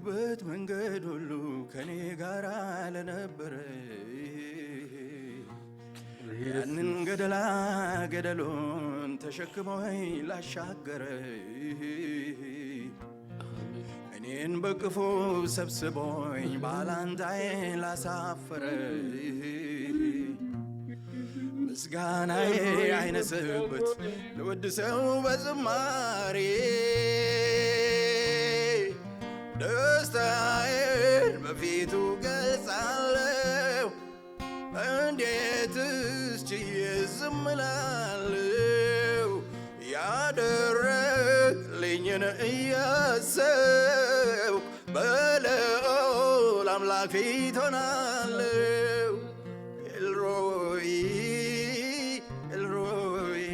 በሄድኩበት መንገድ ሁሉ ከኔ ጋር ለነበረ ያንን ገደላ ገደሉን ተሸክሞኝ ላሻገረ እኔን በቅፎ ሰብስቦኝ ባላንጣዬ ላሳፈረ ምስጋናዬ አይነስበት ለወድሰው በዝማሬ ደስታዬን በፊቱ ገልጻለሁ። እንዴትስ ችዬ ዝም እላለሁ? ያደረግልኝን እያሰብኩ በልዑል አምላክ ፊት ሆናለሁ። ኤልሮይ ኤልሮይ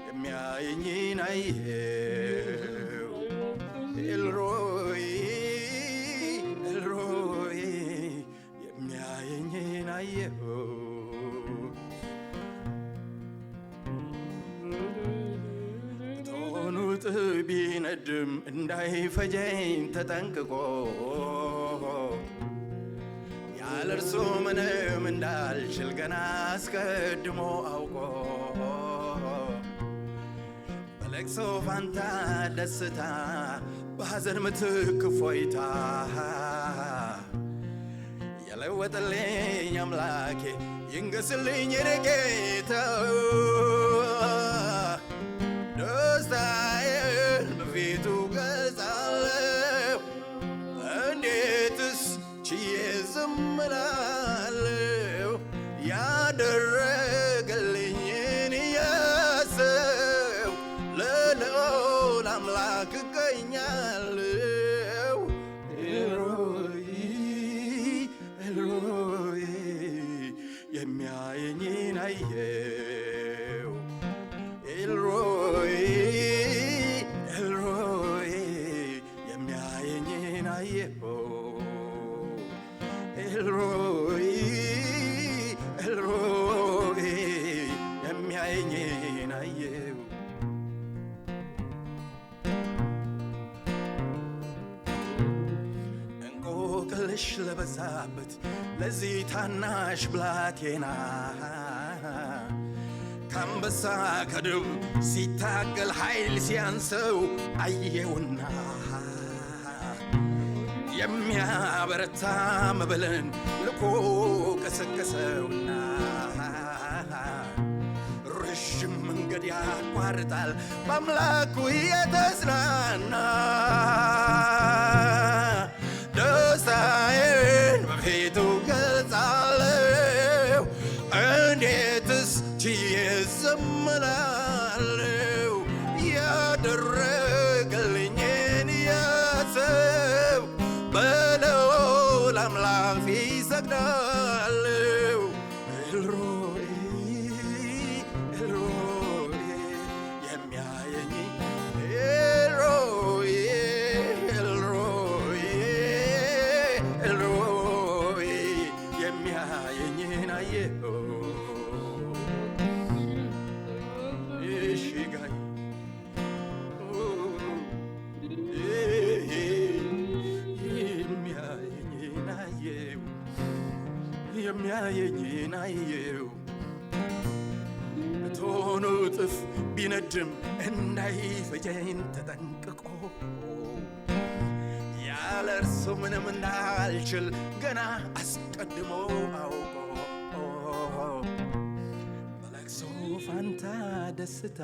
የሚያየኝን አየሁ። ኤልሮይ ኤልሮይ የሚያየኝን አየሁ። እቶኑ ቢነድም እንዳይፈጀኝ ተጠንቅቆ ያለ እርሱ ምንም እንዳልችል ገና አስቀድሞ አውቆ በለቅሶ ፋንታ ደስታ በሐዘን ምትክ እፎይታ የለወጠልኝ አምላኬ ይንገስልኝ የኔ ጌታ። ደስታዬን በፊቱ ገልጻለሁ። እንዴትስ ችዬ ዝም እላለሁ? ያደረገልኝን እያሰብኩ ለልዑል አምላክ እገኛለሁ። ኤልሮይ ኤልሮይ የሚያየኝን አየሁ። ኤልሮይ ኤልሮይ የሚያየኝን አየሁ። ኤልሮይ ኤልሮይ የሚያየኝን አየሁ። እንቆቅልሽ ለበዛበት ለዚህ ታናሽ ብላቴና ከአንበሳ ከድብ ሲታገል ኃይል ሲያንሰው አየውና የሚያበረታ መብልን ልኮ ቀሰቀሰውና ረዥም መንገድ ያቋርጣል በአምላኩ የተጽናና። ደስታዬን በፊቱ ገልጻለሁ። እንዴትስ ችዬ ዝም እላለሁ? ያደረገልኝን እያሰብኩ በልዑል አምላክ ፊት ሰግዳለሁ። ኤልሮይ ኤልሮይ የሚያየኝ ኤልሮይ ኤልሮይ ኤልሮይ የሚያየኝን አየሁ። እሺጋኝ የሚያየኝን አየሁ። እቶኑ እጥፍ ቢነድም እንዳይፈጀኝ ተጠንቅቆ ያለ እርሱ ምንም እንዳልችል ገና አስቀድሞ አውቆ በለቅሶ ፋንታ ደስታ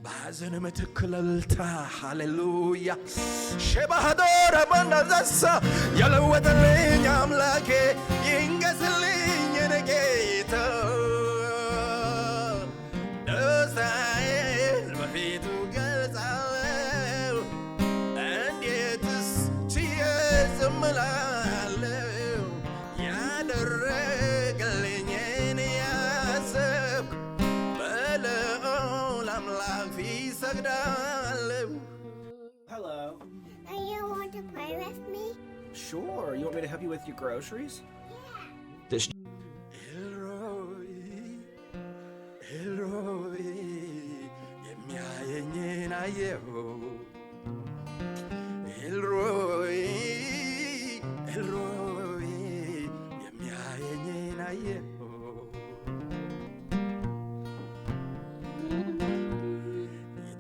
በሐዘን ምትክ እልልታ ሃሌሉያ ሸባሃዶረ ባንዳዛሳ የለወጠልኝ አምላኬ ይንገስልኝ የኔ ጌታ። ደስታዬን በፊቱ ገልጻለሁ። እንዴትስ ችዬ ዝም እላለሁ? ያደረገልኝን እያሰብኩ በልዑል አምላክ ፊት ሰግዳለሁ። Hello. You want to play with me? Sure. You want me to help you with your groceries? This ኤልሮይ ኤልሮይ የሚያየኝን አየሁ። ኤልሮይ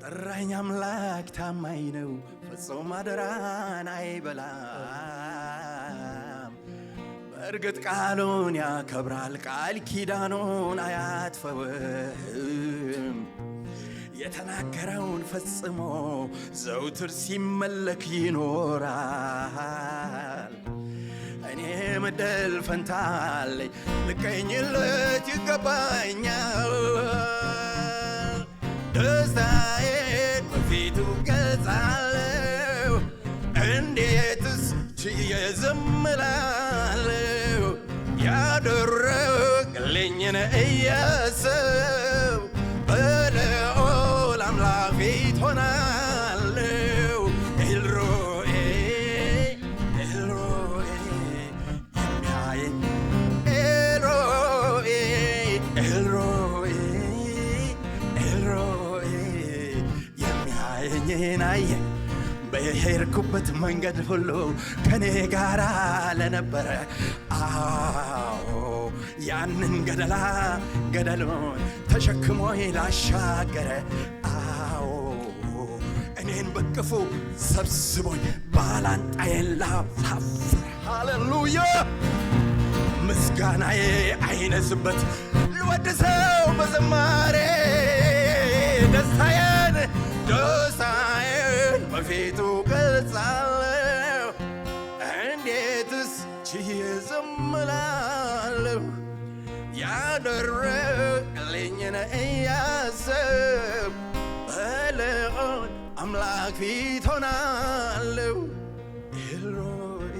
የጠራኝ አምላክ ታማኝ ነው ፍጹም አደራን አይበላም በእርግጥ ቃሉን ያከብራል ቃል ኪዳኑን አያጥፈውም የተናገረውን ፈጽሞ ዘውትር ሲመለክ ይኖራል እኔ መደል ፈንታለኝ ልቀኝለት ይገባኛል ደስታዬን በፊቱ ገልጻለሁ እንዴትስ ችዬ ዝም እላለሁ ያደረገልኝን እያሰብኩ በልዑል አምላክ ፊት ሆናለሁ ኤልሮኢ ኤልሮኢ የሚያየኝ ኤልሮኢ ኤልሮኢ ኤልሮኢ የሚያየኝን አየኝ በሄድኩበት መንገድ ሁሉ ከኔ ጋር ለነበረ አዎ ያንን ገደሉን ተሸክሞ ላሻገረ አዎ እኔን በቅፉ ሰብስቦኝ ባላንጣዬን ላሳፍር ሃሌሉያ ምስጋናዬ አይነስበት ልወድሰው በዝማሬ ደስታዬን በፊቱ ገልጻለሁ እንዴትስ ችዬ ዝም እላለሁ ያደረገልኝን እያሰብኩ በልዑል አምላክ ፊት ሆናለሁ ኤልሮኢ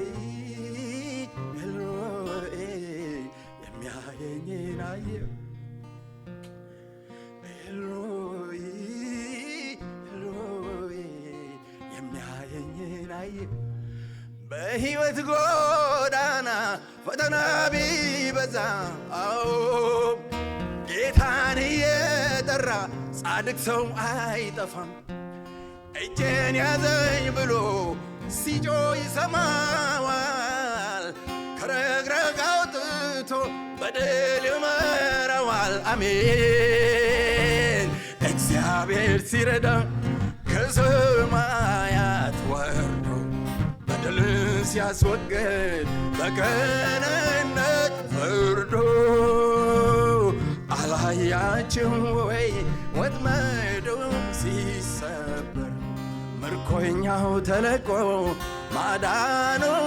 ኤልሮኢ የሚያየኝን አየሁ ኤልሮኢ ኤልሮኢ የሚያየኝን አየሁ በሕይወት ጎዳና ፈተና ቢበዛ ጌታን እየጠራ ጻድቅ ሰው አይጠፋም እጄን ያዘኝ ብሎ ሲጮህ ይሰማዋል ከረግረግ አውጥቶ በድል ይመራዋል አሜን እግዚአብሔር ሲረዳ ከሰማያት ወርዶ በደልን ሲያስወግድ በቅንነት ፈርዶ አላያችሁ ወይ ወጥመዱ ሲሰበር ምርኮኛው ተለቆ ማዳኑን